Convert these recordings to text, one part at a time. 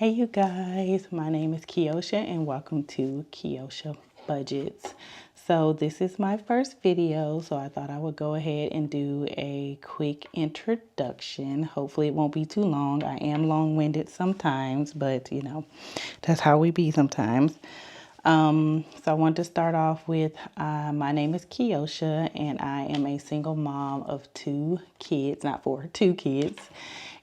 Hey you guys, my name is Keoshia and welcome to KeoshiaBudgets. So this is my first video, so I thought I would go ahead and do a quick introduction. Hopefully it won't be too long. I am long-winded sometimes, but you know, that's how we be sometimes. So I want to start off with, my name is Keoshia and I am a single mom of two kids, not four, two kids.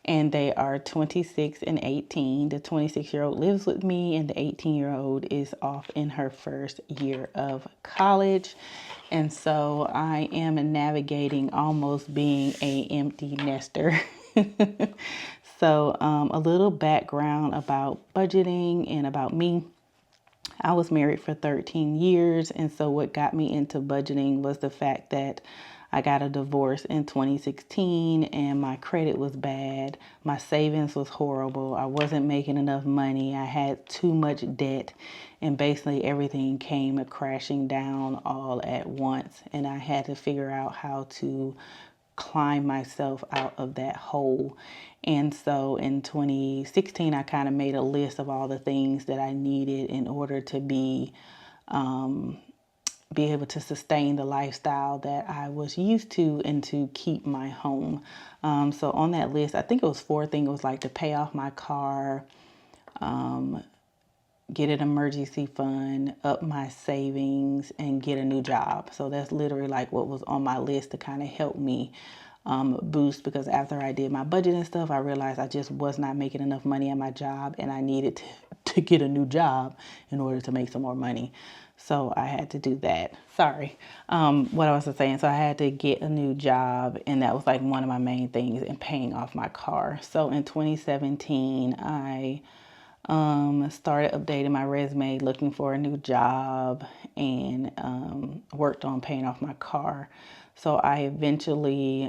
And they are 26 and 18. The 26-year-old lives with me and the 18-year-old is off in her first year of college. And so I am navigating almost being an empty nester. So a little background about budgeting and about me. I was married for 13 years, and so what got me into budgeting was the fact that I got a divorce in 2016 and my credit was bad. My savings was horrible. I wasn't making enough money. I had too much debt, and basically everything came crashing down all at once, and I had to figure out how to climb myself out of that hole. And so in 2016, I kind of made a list of all the things that I needed in order to be able to sustain the lifestyle that I was used to and to keep my home. So on that list, I think it was 4 things. It was like to pay off my car, get an emergency fund, up my savings, and get a new job. So that's literally like what was on my list to kind of help me boost, because after I did my budget and stuff, I realized I just was not making enough money at my job and I needed to get a new job in order to make some more money. So I had to do that. Sorry. What I was saying. So I had to get a new job, and that was like one of my main things in paying off my car. So in 2017, I started updating my resume, looking for a new job, and worked on paying off my car. So I eventually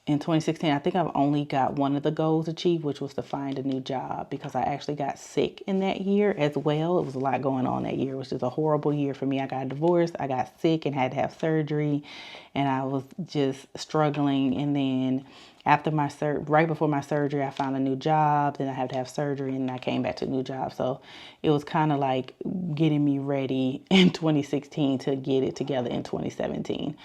in 2016, I think I've only got one of the goals achieved, which was to find a new job, because I actually got sick in that year as well. It was a lot going on that year. It was just a horrible year for me. I got divorced, I got sick and had to have surgery, and I was just struggling. And then after right before my surgery, I found a new job. Then I had to have surgery, and I came back to a new job. So it was kind of like getting me ready in 2016 to get it together in 2017.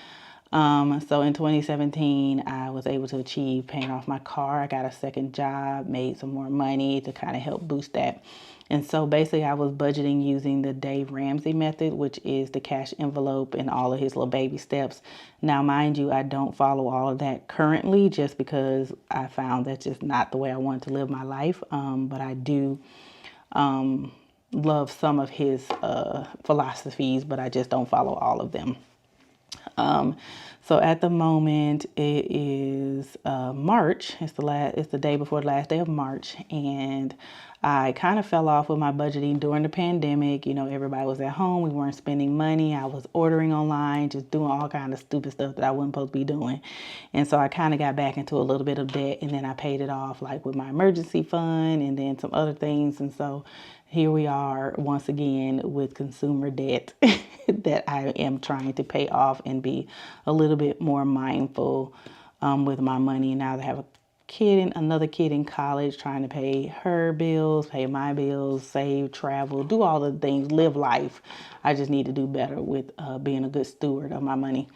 So in 2017, I was able to achieve paying off my car. I got a second job, made some more money to kind of help boost that. And so basically I was budgeting using the Dave Ramsay method, which is the cash envelope and all of his little baby steps. Now, mind you, I don't follow all of that currently just because I found that's just not the way I want to live my life. But I do love some of his philosophies, but I just don't follow all of them. So at the moment it is March. It's the day before the last day of March, and I kind of fell off with my budgeting during the pandemic. You know, everybody was at home. We weren't spending money. I was ordering online, just doing all kind of stupid stuff that I wasn't supposed to be doing. And so I kind of got back into a little bit of debt, and then I paid it off like with my emergency fund and then some other things. And so here we are once again with consumer debt that I am trying to pay off and be a little bit more mindful with my money. Now that I have another kid in college, trying to pay her bills, pay my bills, save, travel, do all the things, live life. I just need to do better with being a good steward of my money.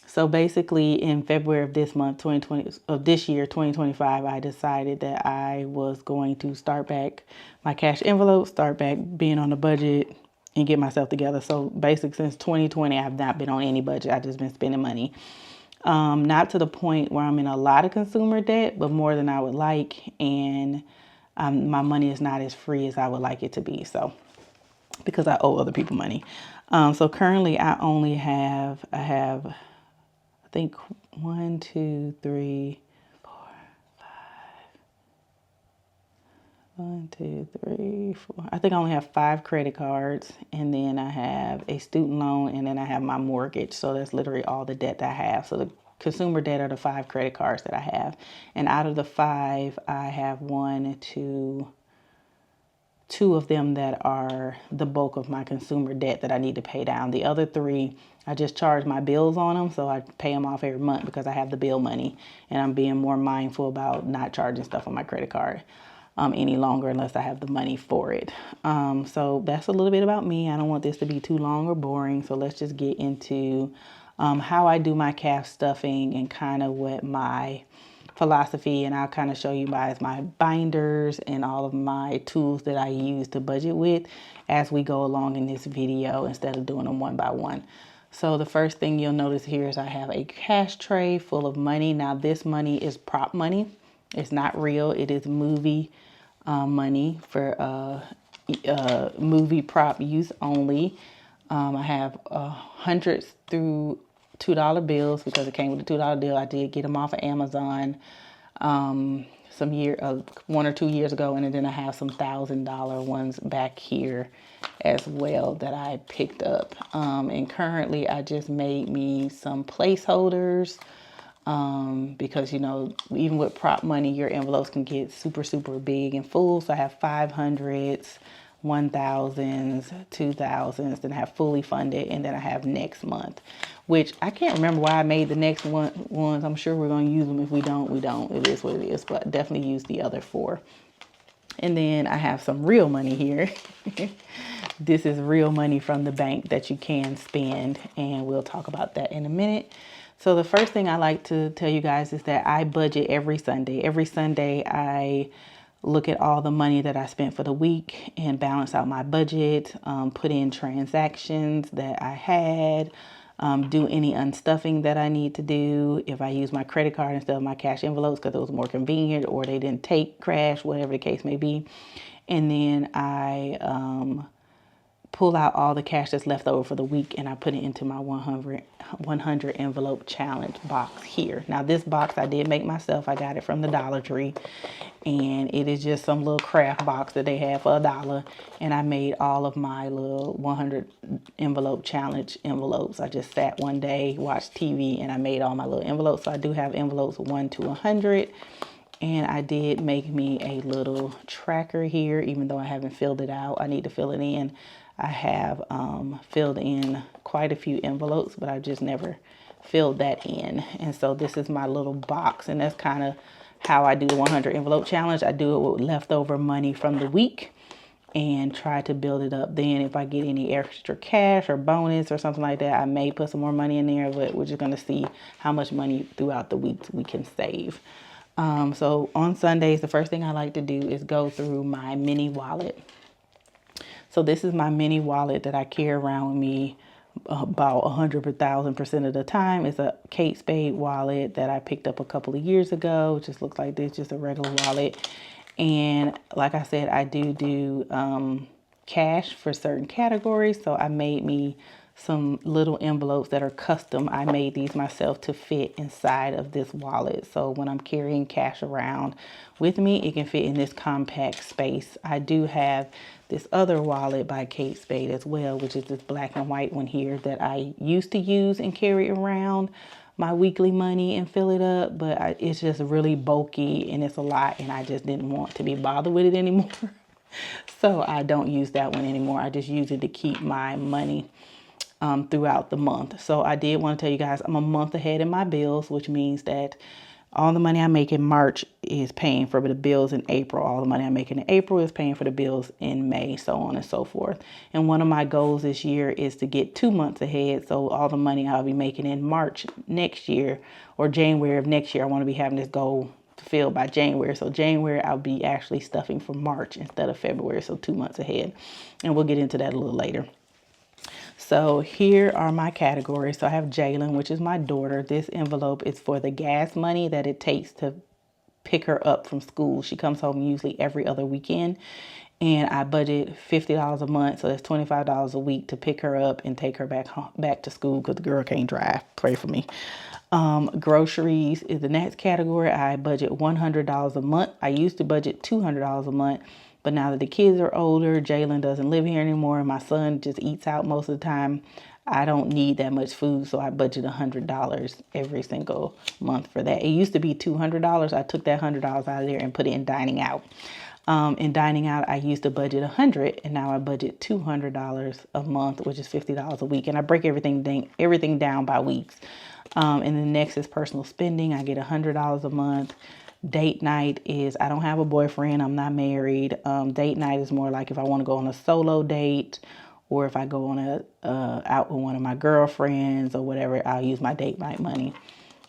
So basically in February of this month, 2025, I decided that I was going to start back my cash envelope, start back being on the budget and get myself together. So basically since 2020, I've not been on any budget. I've just been spending money. Not to the point where I'm in a lot of consumer debt, but more than I would like. And my money is not as free as I would like it to be. So because I owe other people money. So currently I have I think 1, 2, 3, 4, 5. 1, 2, 3, 4. I think I only have 5 credit cards, and then I have a student loan, and then I have my mortgage. So that's literally all the debt that I have. So the consumer debt are the 5 credit cards that I have. And out of the 5, I have 2 of them that are the bulk of my consumer debt that I need to pay down. The other 3, I just charge my bills on them, so I pay them off every month because I have the bill money, and I'm being more mindful about not charging stuff on my credit card. any longer unless I have the money for it. So that's a little bit about me. I don't want this to be too long or boring. So let's just get into how I do my calf stuffing and kind of what my philosophy, and I'll kind of show you guys my binders and all of my tools that I use to budget with as we go along in this video instead of doing them one by one. So the first thing you'll notice here is I have a cash tray full of money. Now this money is prop money. It's not real. It is movie money for movie prop use only. I have hundreds through $2 bills because it came with a $2 deal. I did get them off of Amazon 1 or 2 years ago, and then I have some $1,000 ones back here as well that I picked up. And currently I just made me some placeholders because, you know, even with prop money, your envelopes can get super, super big and full. So I have 500s, 1,000s, 2,000s, then I have fully funded, and then I have next month, which I can't remember why I made the next ones. I'm sure we're going to use them. If we don't, we don't. It is what it is, but I definitely use the other 4. And then I have some real money here. This is real money from the bank that you can spend, and we'll talk about that in a minute. So the first thing I like to tell you guys is that I budget every Sunday. Every Sunday I look at all the money that I spent for the week and balance out my budget, put in transactions that I had, do any unstuffing that I need to do. If I use my credit card instead of my cash envelopes because it was more convenient, or they didn't take crash, whatever the case may be. And then I pull out all the cash that's left over for the week, and I put it into my 100 envelope challenge box here. Now this box I did make myself. I got it from the Dollar Tree, and it is just some little craft box that they have for $1. And I made all of my little 100 envelope challenge envelopes. I just sat one day, watched TV, and I made all my little envelopes. So I do have envelopes 1 to 100. And I did make me a little tracker here, even though I haven't filled it out. I need to fill it in. I have filled in quite a few envelopes, but I just never filled that in. And so this is my little box, and that's kind of how I do the 100 envelope challenge. I do it with leftover money from the week and try to build it up. Then if I get any extra cash or bonus or something like that, I may put some more money in there, but we're just going to see how much money throughout the week we can save. So on Sundays, the first thing I like to do is go through my mini wallet. So this is my mini wallet that I carry around with me about 100,000% of the time. It's a Kate Spade wallet that I picked up a couple of years ago. It just looks like this, just a regular wallet. And like I said, I do cash for certain categories. So I made me some little envelopes that are custom. I made these myself to fit inside of this wallet. So when I'm carrying cash around with me, it can fit in this compact space. I do have this other wallet by Kate Spade as well, which is this black and white one here that I used to use and carry around my weekly money and fill it up, but it's just really bulky and it's a lot, and I just didn't want to be bothered with it anymore. So I don't use that one anymore. I just use it to keep my money throughout the month. So I did want to tell you guys I'm a month ahead in my bills, which means that all the money I make in March is paying for the bills in April. All the money I make in April is paying for the bills in May, so on and so forth. And one of my goals this year is to get 2 months ahead. So all the money I'll be making in March next year or January of next year, I want to be having this goal fulfilled by January. So January, I'll be actually stuffing for March instead of February. So 2 months ahead. And we'll get into that a little later. So here are my categories. So I have Jalen, which is my daughter. This envelope is for the gas money that it takes to pick her up from school. She comes home usually every other weekend, and I budget $50 a month. So that's $25 a week to pick her up and take her back to school because the girl can't drive. Pray for me. Groceries is the next category. I budget $100 a month. I used to budget $200 a month. But now that the kids are older, Jalen doesn't live here anymore, and my son just eats out most of the time, I don't need that much food, so I budget $100 every single month for that. It used to be $200. I took that $100 out of there and put it in dining out. In dining out, I used to budget $100, and now I budget $200 a month, which is $50 a week. And I break everything down by weeks. And then next is personal spending. I get $100 a month. Date night is, I don't have a boyfriend, I'm not married. Date night is more like if I want to go on a solo date, or if I go on out with one of my girlfriends or whatever, I'll use my date night money.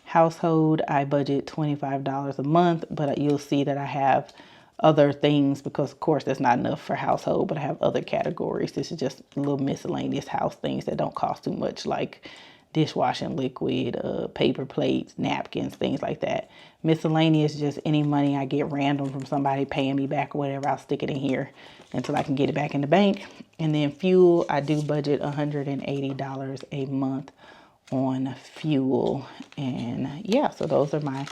Household, I budget $25 a month, but you'll see that I have other things because, of course, that's not enough for household, but I have other categories. This is just little miscellaneous house things that don't cost too much, like dishwashing liquid, paper plates, napkins, things like that. Miscellaneous, just any money I get random from somebody paying me back or whatever, I'll stick it in here until I can get it back in the bank. And then fuel, I do budget $180 a month on fuel. And yeah, so those are my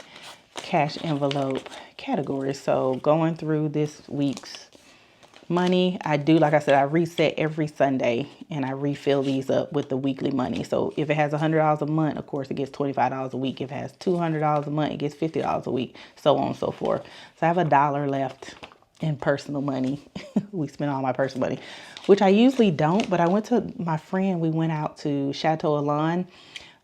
cash envelope categories. So going through this week's money, I do, like I said, I reset every Sunday and I refill these up with the weekly money. So if it has $100 a month, of course it gets $25 a week. If it has $200 a month, it gets $50 a week, so on and so forth. So I have $1 left in personal money. We spend all my personal money, which I usually don't, but I went to my friend, we went out to Chateau Alon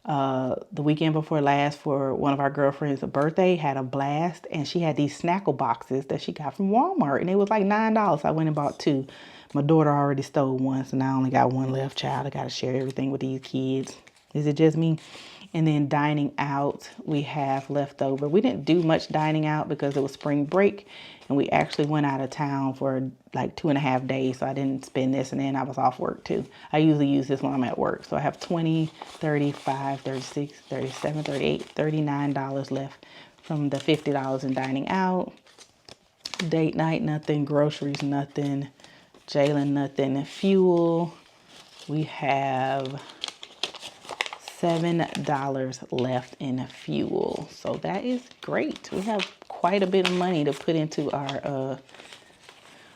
the weekend before last for one of our girlfriends' birthday, had a blast, and she had these snackle boxes that she got from Walmart, and it was like $9. I went and bought 2. My daughter already stole one, so now I only got 1 left. Child, I got to share everything with these kids. Is it just me? And then dining out, we have leftover. We didn't do much dining out because it was spring break, and we actually went out of town for like 2.5 days, so I didn't spend this, and then I was off work too. I usually use this when I'm at work. So I have $20, $35, $36, $37, $38, $39 left from the $50 in dining out. Date night, nothing. Groceries, nothing. Jalen, nothing. Fuel, we have $7 left in fuel. So that is great. We have quite a bit of money to put into our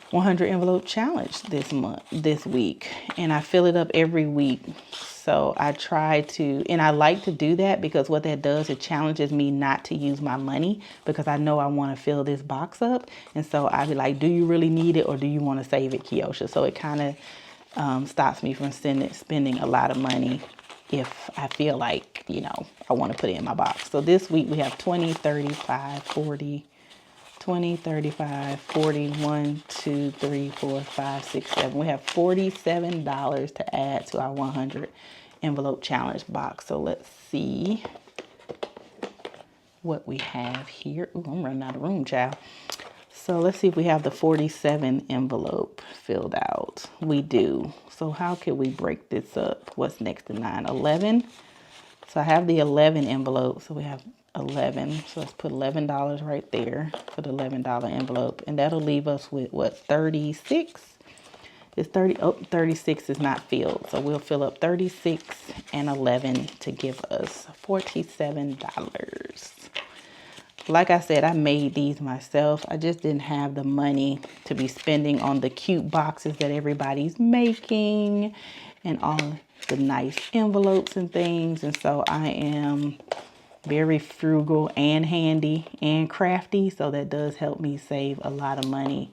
100 envelope challenge this week. And I fill it up every week. So I try to, and I like to do that because what that does, it challenges me not to use my money because I know I want to fill this box up. And so I be like, do you really need it or do you want to save it, Keosha? So it kind of stops me from spending a lot of money if I feel like, I want to put it in my box. So this week we have 20, 35, 40, 20, 35, 40, 1, 2, 3, 4, 5, 6, 7. We have $47 to add to our 100 envelope challenge box. So let's see what we have here. Ooh, I'm running out of room, child. So let's see if we have the 47 envelope filled out. We do. So how could we break this up? What's next to 9? 11. So I have the 11 envelope. So we have 11. So let's put $11 right there for the $11 envelope. And that'll leave us with what, 36? It's 30. Oh, 36 is not filled. So we'll fill up 36 and 11 to give us $47. Like I said, I made these myself. I just didn't have the money to be spending on the cute boxes that everybody's making and all the nice envelopes and things. And so I am very frugal and handy and crafty. So that does help me save a lot of money,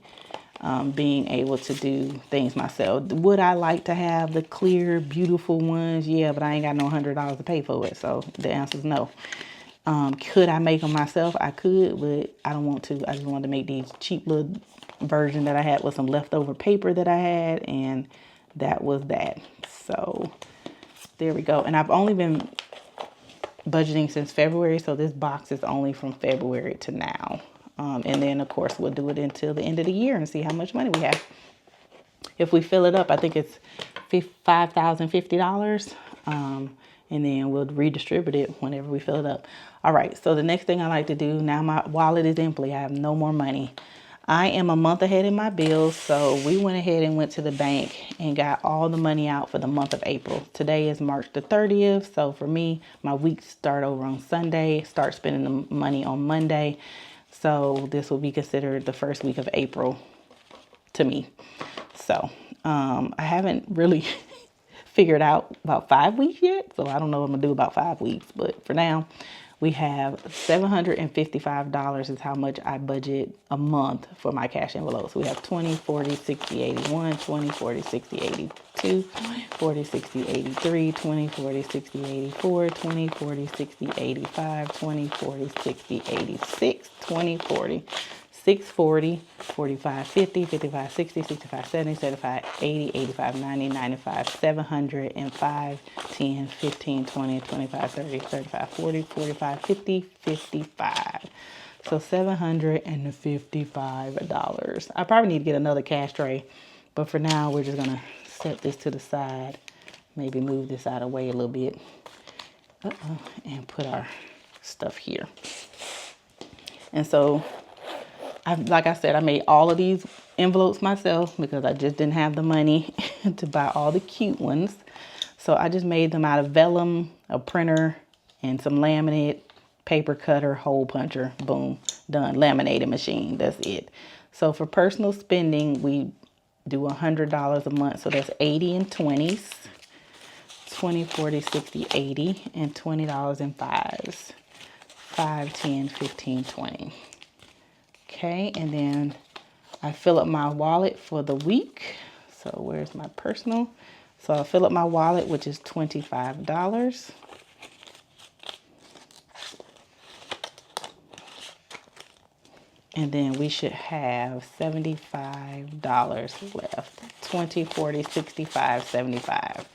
being able to do things myself. Would I like to have the clear, beautiful ones? Yeah, but I ain't got no $100 to pay for it. So the answer is no. Could I make them myself? I could, but I don't want to. I just wanted to make these cheap little version that I had with some leftover paper that I had, and that was that. So there we go. And I've only been budgeting since February, so this box is only from February to now. And then, of course, we'll do it until the end of the year and see how much money we have. If we fill it up, I think it's $5,050. And then we'll redistribute it whenever we fill it up. All right, so the next thing I like to do, now my wallet is empty. I have no more money. I am a month ahead in my bills, so we went ahead and went to the bank and got all the money out for the month of April. Today is March the 30th, so for me, my weeks start over on Sunday, start spending the money on Monday. So this will be considered the first week of April to me. So I haven't really figured out about 5 weeks yet. So I don't know what I'm gonna do about 5 weeks, but for now, we have $755 is how much I budget a month for my cash envelopes. We have 20, 40, 60, 81, 20, 40, 60, 82, 20, 40, 60, 83, 20, 40, 60, 84, 20, 40, 60, 85, 20, 40, 60, 86, 20, 40, 640, 45, 50, 55, 60, 65, 70, 75, 80, 85, 90, 95, 705, 10, 15, 20, 25, 30, 35, 40, 45, 50, 55. So $755. I probably need to get another cash tray, but for now, we're just going to set this to the side. Maybe move this out of the way a little bit. And put our stuff here. And so, like I said, I made all of these envelopes myself because I just didn't have the money to buy all the cute ones. So I just made them out of vellum, a printer, and some laminate, paper cutter, hole puncher. Boom, done. Laminating machine, that's it. So for personal spending, we do $100 a month. So that's 80 in 20s, 20, 40, 60, 80, and $20 in 5s. 5, 10, 15, 20. Okay, and then I fill up my wallet for the week. So where's my personal? So I fill up my wallet, which is $25. And then we should have $75 left. 20, 40, 65, 75.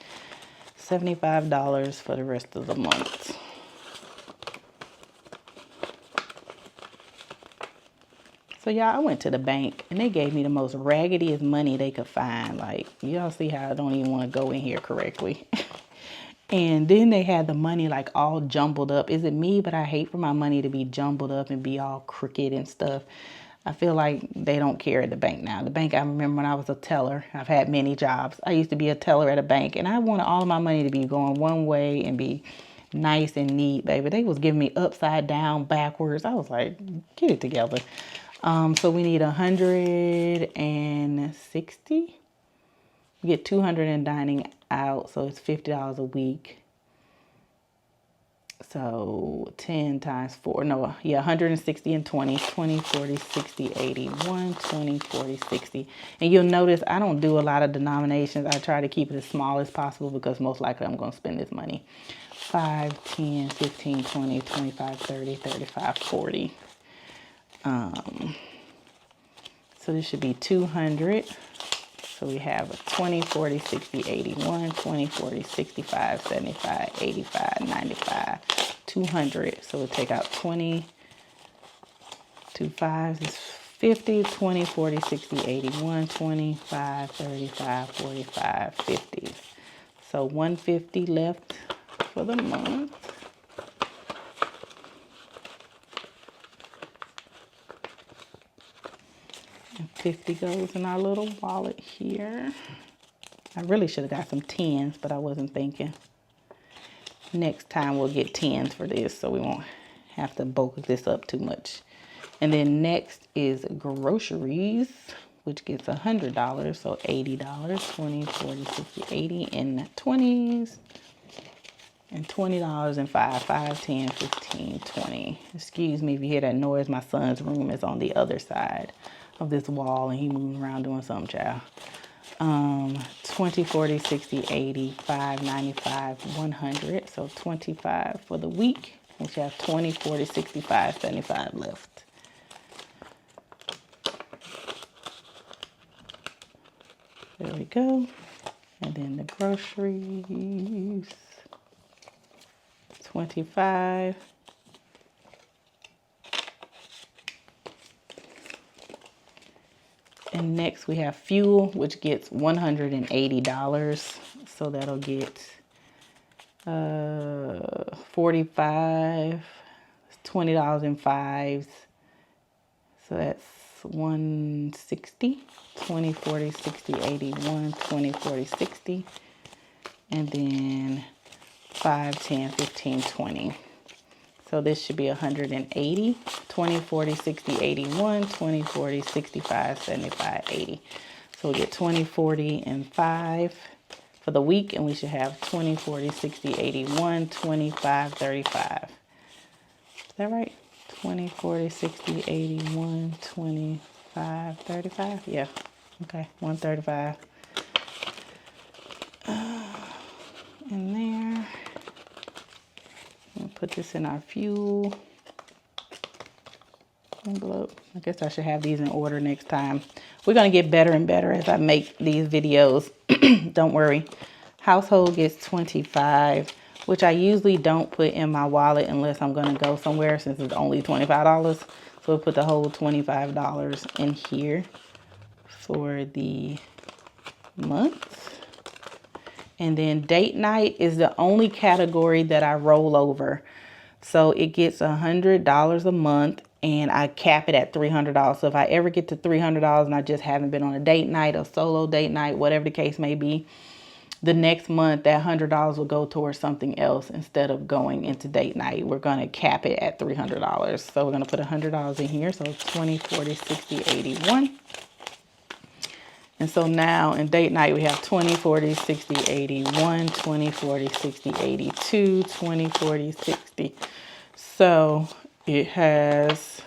$75 for the rest of the month. So y'all, I went to the bank and they gave me the most raggediest money they could find. Like, y'all see how I don't even want to go in here correctly. And then they had the money like all jumbled up. Is it me? But I hate for my money to be jumbled up and be all crooked and stuff. I feel like they don't care at the bank now. The bank, I remember when I was a teller, I've had many jobs. I used to be a teller at a bank and I wanted all of my money to be going one way and be nice and neat, baby. They was giving me upside down, backwards. I was like, get it together. So we need 160. We get 200 in dining out, so it's $50 a week. So 10 times 4, no, yeah, 160 and 20, 20, 40, 60, 81, 20, 40, 60. And you'll notice I don't do a lot of denominations. I try to keep it as small as possible because most likely I'm going to spend this money. 5, 10, 15, 20, 25, 30, 35, 40. So this should be 200. So we have 20, 40, 60, 81, 20, 40, 65, 75, 85, 95, 200. So we'll take out 20, 2 5s is 50, 20, 40, 60, 81, 25, 35, 45, 50. So 150 left for the month. And 50 goes in our little wallet here. I really should have got some 10s, but I wasn't thinking. Next time we'll get 10s for this, so we won't have to bulk this up too much. And then next is groceries, which gets $100, so $80, 20, 40, 60, 80 in the 20s. And $20 and 5, 10, 15, 20. Excuse me if you hear that noise. My son's room is on the other side of this wall and he moving around doing something, child. 20, 40, 60, 80, 5, 95, 100. So 25 for the week. We should have 20, 40, 65, 75 left. There we go. And then the groceries. 25. And next we have fuel, which gets $180. So that'll get 45, $20 in 5s. So that's 160, 20, 40, 60, 81, 20, 40, 60. And then 5, 10, 15, 20. So this should be 180, 20, 40, 60, 81, 20, 40, 65, 75, 80. So we get 20, 40, and 5, for the week, and we should have 20, 40, 60, 80, 1, 25, 35. Is that right? 20, 40, 60, 80, 1, 25, 35. Yeah. Okay. 135. In there. We'll put this in our fuel envelope. I guess I should have these in order next time. We're going to get better and better as I make these videos. Don't worry. Household gets 25, which I usually don't put in my wallet unless I'm going to go somewhere, since it's only $25. So we'll put the whole $25 in here for the month. And then date night is the only category that I roll over. So it gets $100 a month, and I cap it at $300. So if I ever get to $300 and I just haven't been on a date night, a solo date night, whatever the case may be, the next month that $100 will go towards something else instead of going into date night. We're going to cap it at $300. So we're going to put $100 in here. So 20, 40, 60, 81. And so now in date night, we have 20, 40, 60, 81, 20, 40, 60, 82, 20, 40, 60. So it has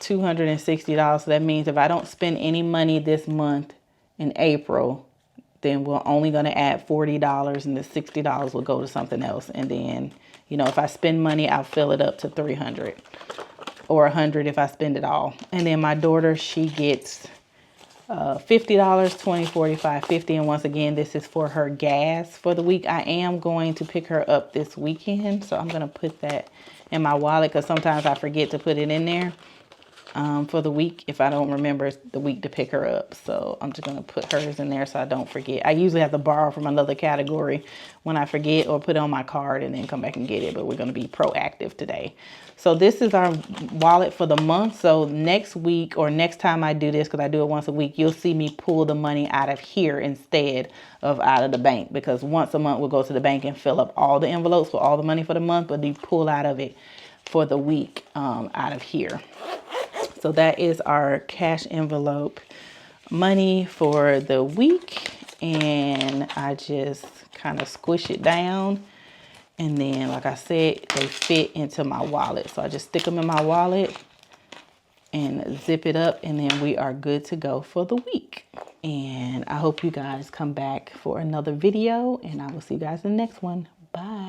$260. So that means if I don't spend any money this month in April, then we're only going to add $40, and the $60 will go to something else. And then, you know, if I spend money, I'll fill it up to $300 or $100 if I spend it all. And then my daughter, she gets $50, 20, 45, 50. And once again, this is for her gas for the week. I am going to pick her up this weekend, so I'm going to put that in my wallet, because sometimes I forget to put it in there for the week if I don't remember the week to pick her up. So I'm just going to put hers in there so I don't forget. I usually have to borrow from another category when I forget, or put it on my card and then come back and get it, but we're going to be proactive today. So this is our wallet for the month. So next week, or next time I do this, because I do it once a week, you'll see me pull the money out of here instead of out of the bank, because once a month we'll go to the bank and fill up all the envelopes with all the money for the month, but you pull out of it for the week out of here. So that is our cash envelope money for the week. And I just kind of squish it down. And then, like I said, they fit into my wallet. So I just stick them in my wallet and zip it up. And then we are good to go for the week. And I hope you guys come back for another video. And I will see you guys in the next one. Bye.